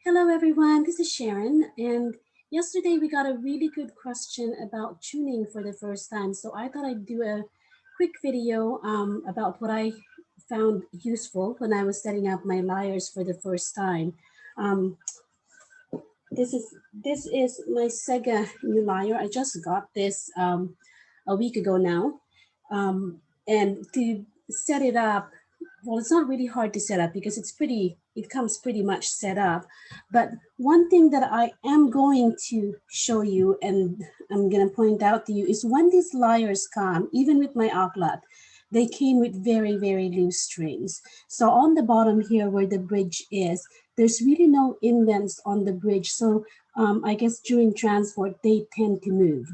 Hello, everyone. This is Sharon. And yesterday we got a really good question about tuning for the first time. So I thought I'd do a quick video about what I found useful when I was setting up my lyres for the first time. Um, this is my Sega new lyre. I just got this a week ago now. And to set it up, well, it's not really hard to set up because it comes pretty much set up. But one thing that I am going to show you and I'm going to point out to you is when these lyres come, even with my outlet, they came with very, very loose strings. So on the bottom here where the bridge is, there's really no indents on the bridge. So I guess during transport, they tend to move.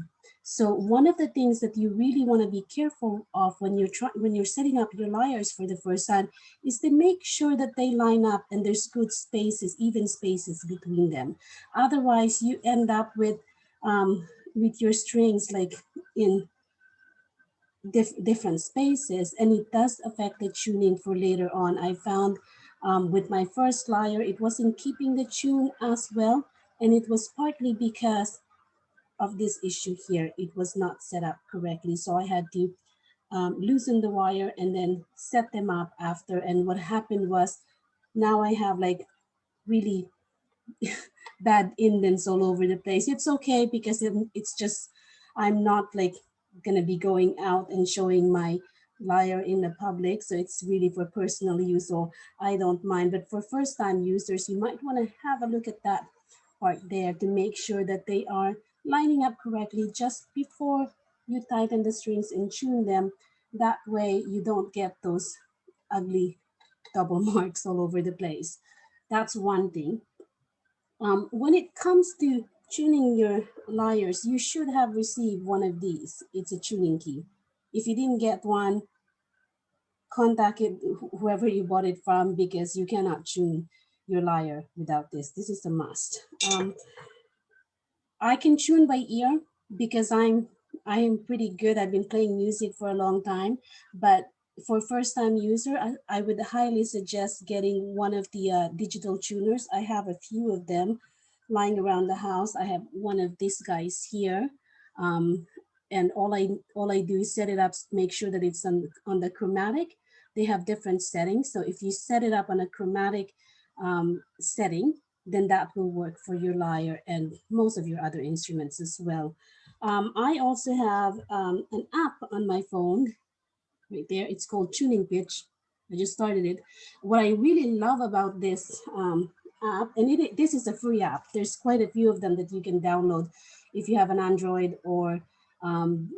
So one of the things that you really want to be careful of when you're setting up your lyres for the first time is to make sure that they line up and there's good spaces, even spaces between them. Otherwise, you end up with your strings like in different spaces, and it does affect the tuning for later on. I found with my first lyre, it wasn't keeping the tune as well, and it was partly because of this issue here. It was not set up correctly, so I had to loosen the wire and then set them up after. And what happened was now I have like really bad indents all over the place. It's okay because it's just I'm not like gonna be going out and showing my lyre in the public, so it's really for personal use, so I don't mind. But for first time users, you might want to have a look at that part there to make sure that they are lining up correctly just before you tighten the strings and tune them. That way you don't get those ugly double marks all over the place. That's one thing. When it comes to tuning your lyres, you should have received one of these. It's a tuning key. If you didn't get one, contact whoever you bought it from because you cannot tune your lyre without this. This is a must. I can tune by ear because I am pretty good. I've been playing music for a long time, but for first time user, I would highly suggest getting one of the digital tuners. I have a few of them lying around the house. I have one of these guys here. Um, and all I do is set it up, make sure that it's on the chromatic. They have different settings. So if you set it up on a chromatic setting, then that will work for your lyre and most of your other instruments as well. I also have an app on my phone right there. It's called Tuning Pitch. I just started it. What I really love about this app, and this is a free app. There's quite a few of them that you can download if you have an Android or um,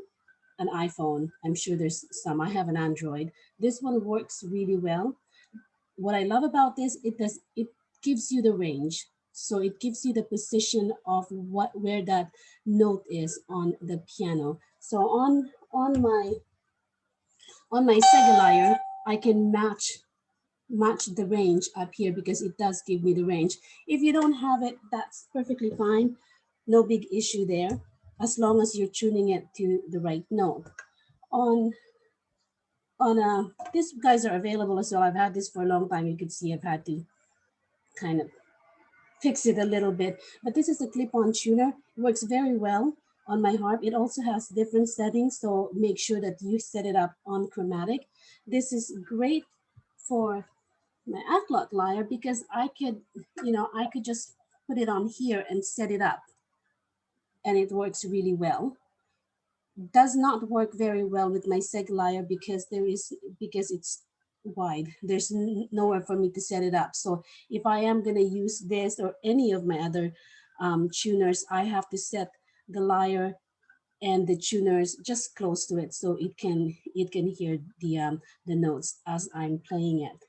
an iPhone. I'm sure there's some. I have an Android. This one works really well. What I love about this, it gives you the range. So it gives you the position of where that note is on the piano. So on my Sega lyre, I can match the range up here because it does give me the range. If you don't have it, that's perfectly fine. No big issue there, as long as you're tuning it to the right note. On these guys are available as well. I've had this for a long time. You can see I've had to kind of fix it a little bit, but this is a clip-on tuner. It works very well on my harp. It also has different settings, so make sure that you set it up on chromatic. This is great for my Atlock lyre because I could just put it on here and set it up, and it works really well. Does not work very well with my Seg lyre because it's wide. There's nowhere for me to set it up. So if I am going to use this or any of my other tuners, I have to set the lyre and the tuners just close to it so it can hear the notes as I'm playing it.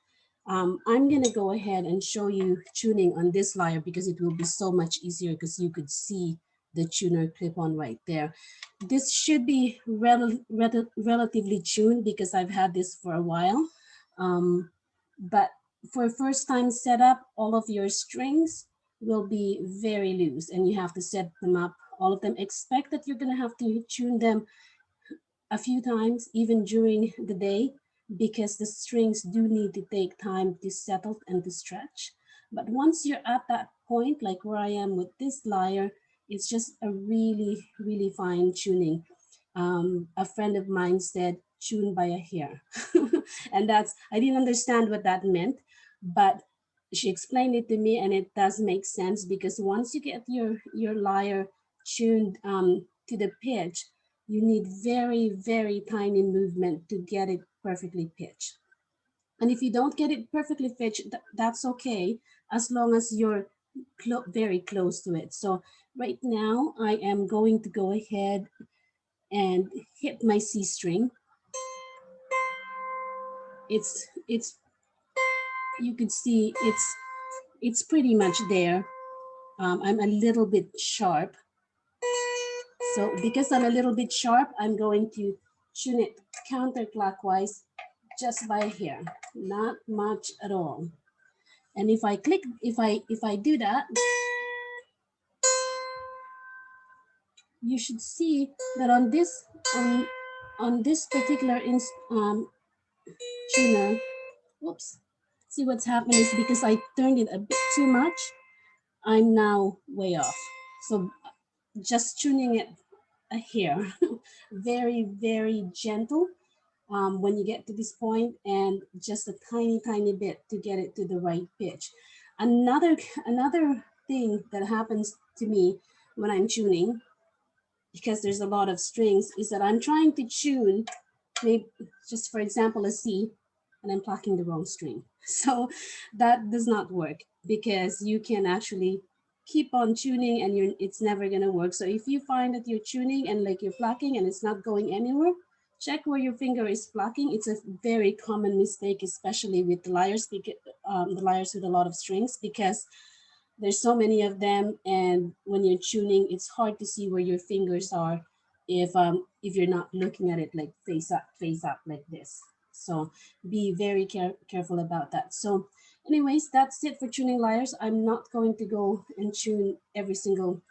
I'm gonna go ahead and show you tuning on this lyre because it will be so much easier because you could see the tuner clip on right there. This should be relatively tuned because I've had this for a while. But for first time setup, all of your strings will be very loose and you have to set them up, all of them. Expect that you're gonna have to tune them a few times, even during the day, because the strings do need to take time to settle and to stretch. But once you're at that point, like where I am with this lyre, it's just a really, really fine tuning. A friend of mine said, tuned by a hair. And that's, I didn't understand what that meant, but she explained it to me and it does make sense because once you get your lyre tuned to the pitch, you need very, very tiny movement to get it perfectly pitched. And if you don't get it perfectly pitched, that's okay, as long as you're very close to it. So right now, I am going to go ahead and hit my C string. It's you could see it's pretty much there. I'm a little bit sharp. So because I'm a little bit sharp, I'm going to tune it counterclockwise just by a hair, not much at all. And if I click, if I do that, you should see that on this particular tuner, whoops, see what's happening is because I turned it a bit too much, I'm now way off. So just tuning it a hair, very, very gentle when you get to this point, and just a tiny, tiny bit to get it to the right pitch. Another thing that happens to me when I'm tuning, because there's a lot of strings, is that I'm trying to tune, maybe just for example, a C, and I'm plucking the wrong string. So that does not work because you can actually keep on tuning and it's never gonna work. So if you find that you're tuning and like you're plucking and it's not going anywhere, check where your finger is plucking. It's a very common mistake, especially with the lyres, the lyres with a lot of strings, because there's so many of them, and when you're tuning, it's hard to see where your fingers are if you're not looking at it like face up like this. So be very careful about that. So anyways, that's it for tuning lyres. I'm not going to go and tune every single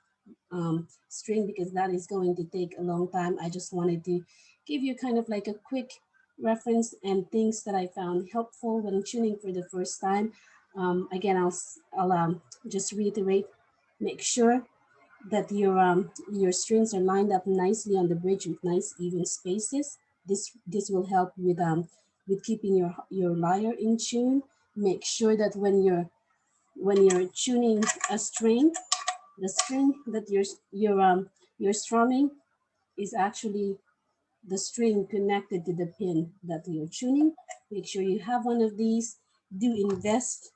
string because that is going to take a long time. I just wanted to give you kind of like a quick reference and things that I found helpful when tuning for the first time. Again, I'll just reiterate, make sure that your strings are lined up nicely on the bridge with nice even spaces. This will help with keeping your lyre in tune. Make sure that when you're tuning a string, the string that you're strumming is actually the string connected to the pin that you're tuning. Make sure you have one of these. Do invest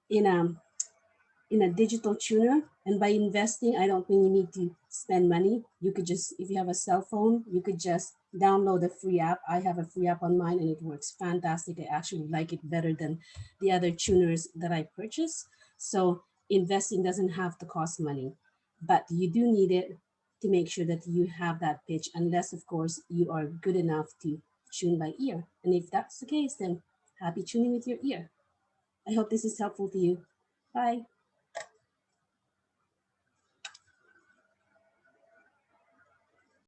in a digital tuner. And by investing, I don't mean you need to spend money. You could just, if you have a cell phone, you could just download a free app. I have a free app on mine and it works fantastic. I actually like it better than the other tuners that I purchase. So investing doesn't have to cost money, but you do need it to make sure that you have that pitch, unless of course you are good enough to tune by ear. And if that's the case, then happy tuning with your ear. I hope this is helpful to you. Bye.